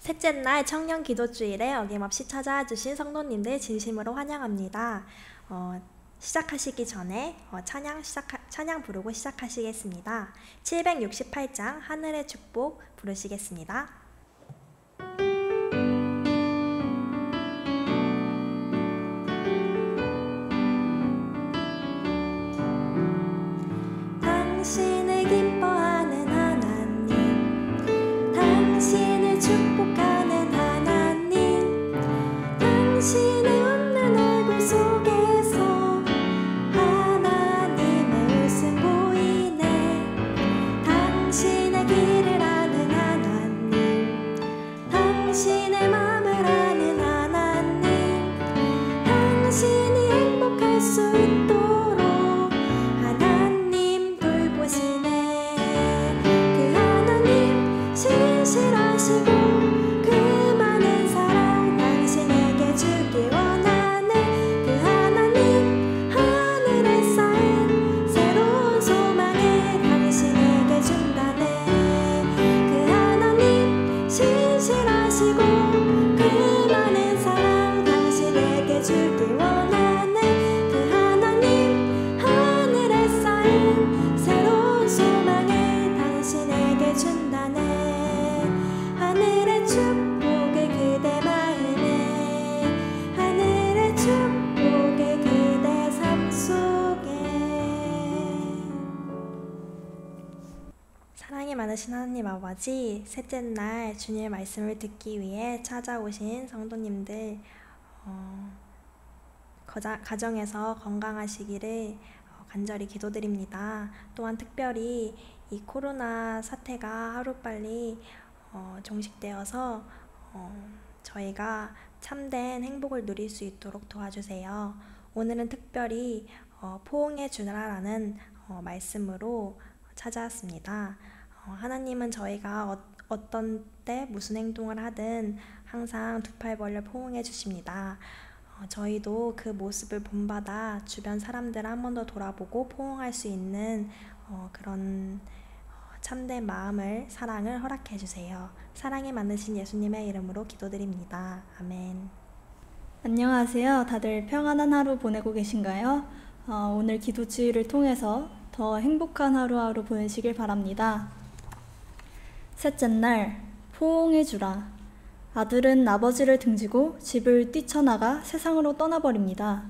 셋째 날 청년 기도주일에 어김없이 찾아와 주신 성도님들 진심으로 환영합니다. 시작하시기 전에 찬양 부르고 시작하시겠습니다. 768장 하늘의 축복 부르시겠습니다. 당신을 기뻐하는 하나님, 당신을 축복하는 하나님, 당신의 웃는 얼굴 속에서 하나님의 웃음 보이네. 당신의 길을 아는 하나님, 당신의 마음을 아는 하나님, 당신이 행복할 수 있도록 하나님 돌보시네. 그 하나님 신실하시고 그 많은 사랑 당신에게 주길 원하네. 그 하나님 하늘에 쌓인 새로운 소망을 당신에게 준다네. 그 하나님 신실하시고 그 많은 사랑 당신에게 주길 원하네. 그 하나님 하늘에 쌓인 새로운 소망을 당신에게 준다네. 하늘의 축복을 그대 마음에, 하늘의 축복을 그대 삶 속에. 사랑이 많으신 하나님 아버지, 셋째 날 주님의 말씀을 듣기 위해 찾아오신 성도님들 가정에서 건강하시기를 간절히 기도드립니다. 또한 특별히 이 코로나 사태가 하루빨리 종식되어서 저희가 참된 행복을 누릴 수 있도록 도와주세요. 오늘은 특별히 포옹해 주라라는 말씀으로 찾아왔습니다. 하나님은 저희가 어떤 때 무슨 행동을 하든 항상 두 팔 벌려 포옹해 주십니다. 저희도 그 모습을 본받아 주변 사람들을 한 번 더 돌아보고 포옹할 수 있는 그런 참된 마음을, 사랑을 허락해 주세요. 사랑이 많으신 예수님의 이름으로 기도드립니다. 아멘. 안녕하세요. 다들 평안한 하루 보내고 계신가요? 오늘 기도주일을 통해서 더 행복한 하루하루 보내시길 바랍니다. 셋째 날, 포옹해주라. 아들은 아버지를 등지고 집을 뛰쳐나가 세상으로 떠나버립니다.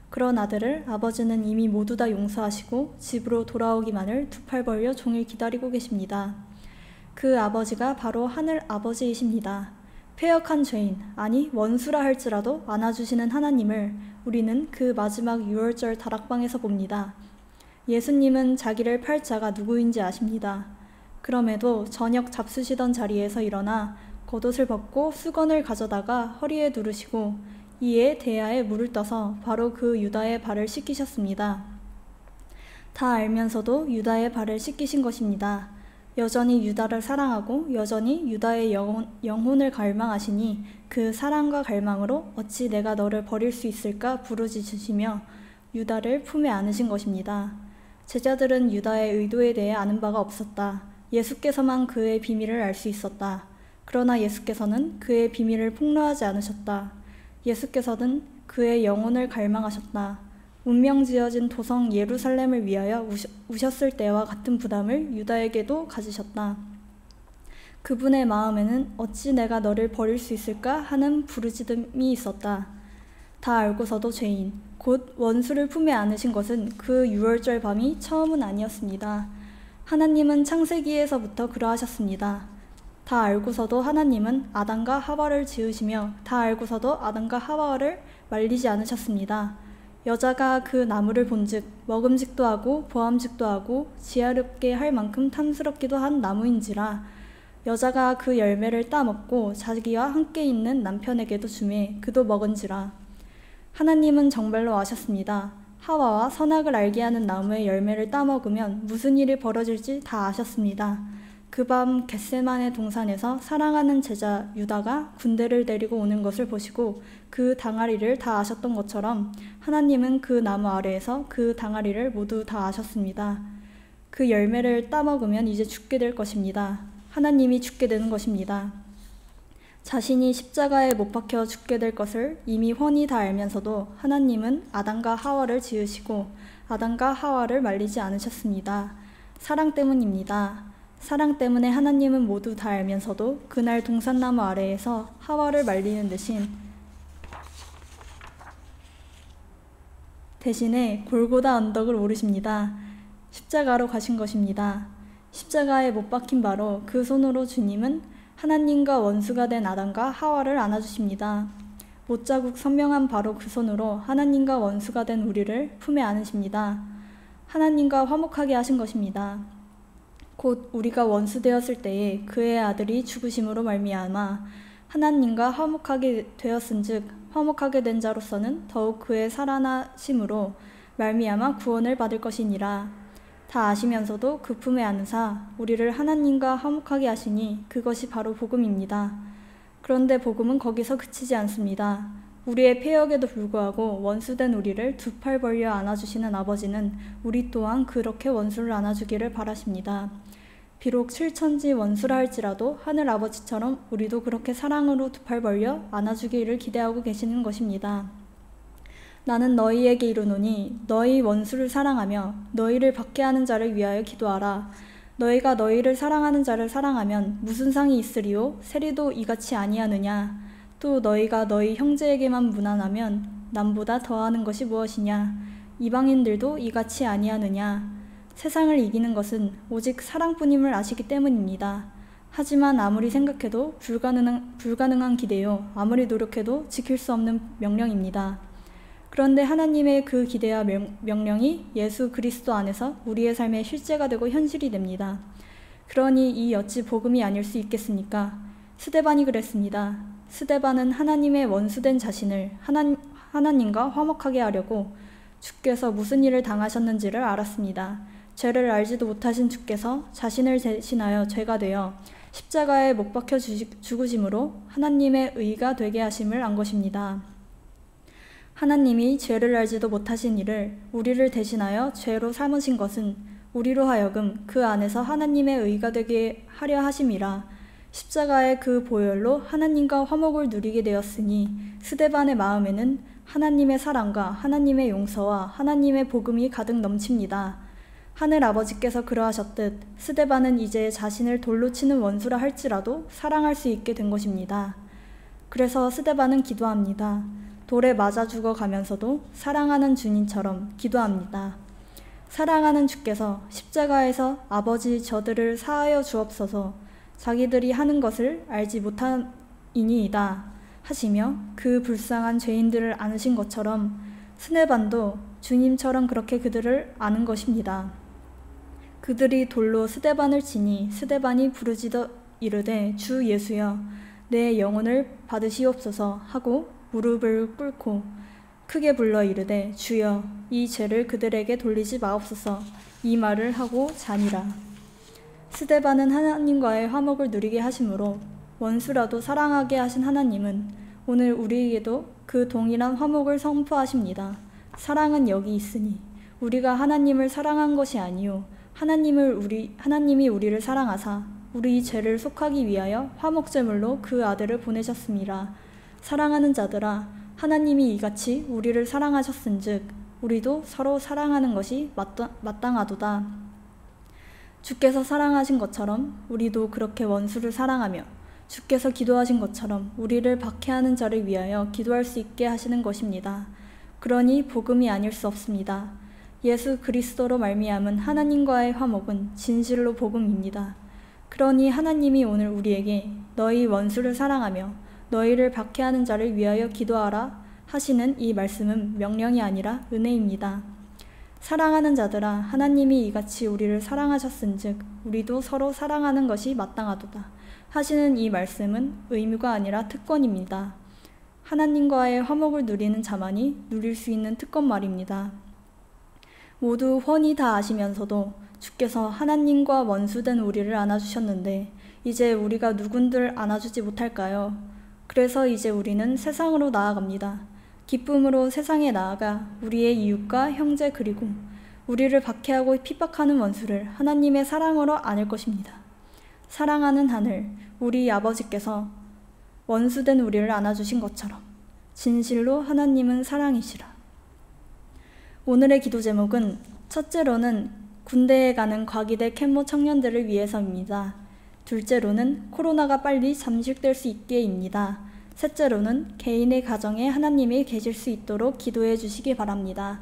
그런 아들을 아버지는 이미 모두 다 용서하시고 집으로 돌아오기만을 두 팔 벌려 종일 기다리고 계십니다. 그 아버지가 바로 하늘 아버지이십니다. 패역한 죄인, 아니 원수라 할지라도 안아주시는 하나님을 우리는 그 마지막 유월절 다락방에서 봅니다. 예수님은 자기를 팔 자가 누구인지 아십니다. 그럼에도 저녁 잡수시던 자리에서 일어나 겉옷을 벗고 수건을 가져다가 허리에 두르시고 이에 대야에 물을 떠서 바로 그 유다의 발을 씻기셨습니다. 다 알면서도 유다의 발을 씻기신 것입니다. 여전히 유다를 사랑하고 여전히 유다의 영혼을 갈망하시니 그 사랑과 갈망으로 어찌 내가 너를 버릴 수 있을까 부르짖으시며 유다를 품에 안으신 것입니다. 제자들은 유다의 의도에 대해 아는 바가 없었다. 예수께서만 그의 비밀을 알 수 있었다. 그러나 예수께서는 그의 비밀을 폭로하지 않으셨다. 예수께서는 그의 영혼을 갈망하셨다. 운명지어진 도성 예루살렘을 위하여 우셨을 때와 같은 부담을 유다에게도 가지셨다. 그분의 마음에는 어찌 내가 너를 버릴 수 있을까 하는 부르짖음이 있었다. 다 알고서도 죄인, 곧 원수를 품에 안으신 것은 그 유월절 밤이 처음은 아니었습니다. 하나님은 창세기에서부터 그러하셨습니다. 다 알고서도 하나님은 아담과 하와를 지으시며 다 알고서도 아담과 하와를 말리지 않으셨습니다. 여자가 그 나무를 본즉 먹음직도 하고 보암직도 하고 지혜롭게 할 만큼 탐스럽기도 한 나무인지라. 여자가 그 열매를 따먹고 자기와 함께 있는 남편에게도 주매 그도 먹은지라. 하나님은 정말로 아셨습니다. 하와와 선악을 알게 하는 나무의 열매를 따먹으면 무슨 일이 벌어질지 다 아셨습니다. 그 밤 겟세마네 동산에서 사랑하는 제자 유다가 군대를 데리고 오는 것을 보시고 그 당아리를 다 아셨던 것처럼 하나님은 그 나무 아래에서 그 당아리를 모두 다 아셨습니다. 그 열매를 따먹으면 이제 죽게 될 것입니다. 하나님이 죽게 되는 것입니다. 자신이 십자가에 못 박혀 죽게 될 것을 이미 훤히 다 알면서도 하나님은 아담과 하와를 지으시고 아담과 하와를 말리지 않으셨습니다. 사랑 때문입니다. 사랑 때문에 하나님은 모두 다 알면서도 그날 동산나무 아래에서 하와를 말리는 대신에 골고다 언덕을 오르십니다. 십자가로 가신 것입니다. 십자가에 못 박힌 바로 그 손으로 주님은 하나님과 원수가 된 아담과 하와를 안아주십니다. 못자국 선명한 바로 그 손으로 하나님과 원수가 된 우리를 품에 안으십니다. 하나님과 화목하게 하신 것입니다. 곧 우리가 원수 되었을 때에 그의 아들이 죽으심으로 말미암아 하나님과 화목하게 되었은즉 화목하게 된 자로서는 더욱 그의 살아나심으로 말미암아 구원을 받을 것이니라. 다 아시면서도 그 품에 안으사 우리를 하나님과 화목하게 하시니 그것이 바로 복음입니다. 그런데 복음은 거기서 그치지 않습니다. 우리의 폐역에도 불구하고 원수된 우리를 두 팔 벌려 안아주시는 아버지는 우리 또한 그렇게 원수를 안아주기를 바라십니다. 비록 실천지 원수라 할지라도 하늘 아버지처럼 우리도 그렇게 사랑으로 두 팔 벌려 안아주기를 기대하고 계시는 것입니다. 나는 너희에게 이르노니 너희 원수를 사랑하며 너희를 박해하는 자를 위하여 기도하라. 너희가 너희를 사랑하는 자를 사랑하면 무슨 상이 있으리요? 세리도 이같이 아니하느냐? 또 너희가 너희 형제에게만 무난하면 남보다 더하는 것이 무엇이냐? 이방인들도 이같이 아니하느냐? 세상을 이기는 것은 오직 사랑뿐임을 아시기 때문입니다. 하지만 아무리 생각해도 불가능한 기대요. 아무리 노력해도 지킬 수 없는 명령입니다. 그런데 하나님의 그 기대와 명령이 예수 그리스도 안에서 우리의 삶의 실제가 되고 현실이 됩니다. 그러니 이 어찌 복음이 아닐 수 있겠습니까? 스데반이 그랬습니다. 스데반은 하나님의 원수된 자신을 하나님과 화목하게 하려고 주께서 무슨 일을 당하셨는지를 알았습니다. 죄를 알지도 못하신 주께서 자신을 대신하여 죄가 되어 십자가에 못 박혀 죽으심으로 하나님의 의가 되게 하심을 안 것입니다. 하나님이 죄를 알지도 못하신 이를 우리를 대신하여 죄로 삼으신 것은 우리로 하여금 그 안에서 하나님의 의가 되게 하려 하심이라. 십자가의 그 보혈로 하나님과 화목을 누리게 되었으니 스데반의 마음에는 하나님의 사랑과 하나님의 용서와 하나님의 복음이 가득 넘칩니다. 하늘 아버지께서 그러하셨듯 스데반은 이제 자신을 돌로 치는 원수라 할지라도 사랑할 수 있게 된 것입니다. 그래서 스데반은 기도합니다. 돌에 맞아 죽어가면서도 사랑하는 주님처럼 기도합니다. 사랑하는 주께서 십자가에서 아버지 저들을 사하여 주옵소서 자기들이 하는 것을 알지 못하니이다 하시며 그 불쌍한 죄인들을 안으신 것처럼 스데반도 주님처럼 그렇게 그들을 아는 것입니다. 그들이 돌로 스데반을 치니 스데반이 부르짖어 이르되 주 예수여 내 영혼을 받으시옵소서 하고 무릎을 꿇고 크게 불러 이르되 주여 이 죄를 그들에게 돌리지 마옵소서 이 말을 하고 자니라. 스데반은 하나님과의 화목을 누리게 하심으로 원수라도 사랑하게 하신 하나님은 오늘 우리에게도 그 동일한 화목을 선포하십니다. 사랑은 여기 있으니 우리가 하나님을 사랑한 것이 아니요 하나님이 우리를 사랑하사 우리 죄를 속하기 위하여 화목제물로 그 아들을 보내셨습니다. 사랑하는 자들아 하나님이 이같이 우리를 사랑하셨은즉 우리도 서로 사랑하는 것이 마땅하도다. 주께서 사랑하신 것처럼 우리도 그렇게 원수를 사랑하며 주께서 기도하신 것처럼 우리를 박해하는 자를 위하여 기도할 수 있게 하시는 것입니다. 그러니 복음이 아닐 수 없습니다. 예수 그리스도로 말미암은 하나님과의 화목은 진실로 복음입니다. 그러니 하나님이 오늘 우리에게 너희 원수를 사랑하며 너희를 박해하는 자를 위하여 기도하라 하시는 이 말씀은 명령이 아니라 은혜입니다. 사랑하는 자들아 하나님이 이같이 우리를 사랑하셨은즉 우리도 서로 사랑하는 것이 마땅하도다 하시는 이 말씀은 의무가 아니라 특권입니다. 하나님과의 화목을 누리는 자만이 누릴 수 있는 특권 말입니다. 모두 훤히 다 아시면서도 주께서 하나님과 원수된 우리를 안아주셨는데 이제 우리가 누군들 안아주지 못할까요? 그래서 이제 우리는 세상으로 나아갑니다. 기쁨으로 세상에 나아가 우리의 이웃과 형제 그리고 우리를 박해하고 핍박하는 원수를 하나님의 사랑으로 안을 것입니다. 사랑하는 하늘, 우리 아버지께서 원수된 우리를 안아주신 것처럼 진실로 하나님은 사랑이시라. 오늘의 기도 제목은 첫째로는 군대에 가는 과기대 캔모 청년들을 위해서입니다. 둘째로는 코로나가 빨리 잠식될 수 있게입니다. 셋째로는 개인의 가정에 하나님이 계실 수 있도록 기도해 주시기 바랍니다.